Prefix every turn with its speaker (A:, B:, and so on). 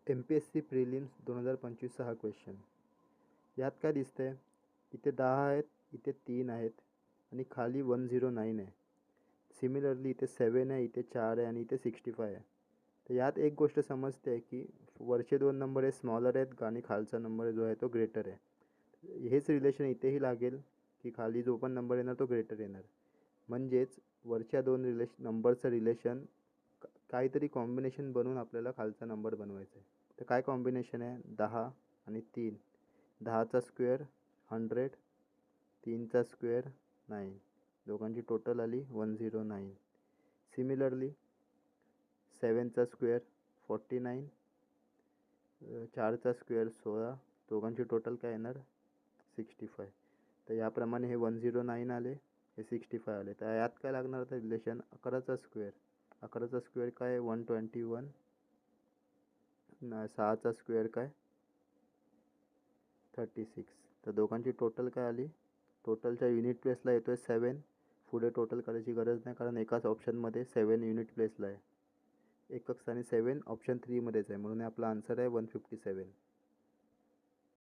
A: MPSC prelims 2025चा हा question. यात काय दिसतंय, इथे 10 आहेत, इथे 3 आहेत आणि खाली 109 आहे. सिमिलरली इथे 7 आहे, इथे 4 आहे आणि इथे 65 आहे. तर यात एक गोष्ट समजते की वरचे 2 नंबर हे स्मॉलर आहेत आणि खालचा नंबर जो आहे तो ग्रेटर आहे. हेच रिलेशन इथेही लागेल की खाली जो पण नंबर येणार तो ग्रेटर येणार. म्हणजेच वरच्या 2 नंबरचं रिलेशन काहीतरी कॉम्बिनेशन बनवून आपल्याला खालचा नंबर बनवायचा आहे. तर काय कॉम्बिनेशन आहे? 10 आणि 3. 10चा स्क्वेअर 100, 3चा स्क्वेअर 9. दोघांची टोटल आली 109. सिमिलरली 7चा स्क्वेअर 49, 4चा स्क्वेअर 16. दोघांची टोटल काय येणार? 65. तर याप्रमाणे हे 109 आले, हे 65 आले. तर यात काय लागणार तर रिलेशन 11चा स्क्वेअर. 11चा स्क्वेअर काय? 121. 6चा स्क्वेअर काय? 36. तर दोघांची टोटल काय आली? टोटलच्या युनिट प्लेसला येतो आहे 7. पुढे टोटल करायची गरज नाही कारण एकाच ऑप्शनमध्ये 7 युनिट प्लेसला आहे. एकक स्थानी 7 ऑप्शन 3मध्येच आहे, म्हणून आपला आन्सर आहे 157.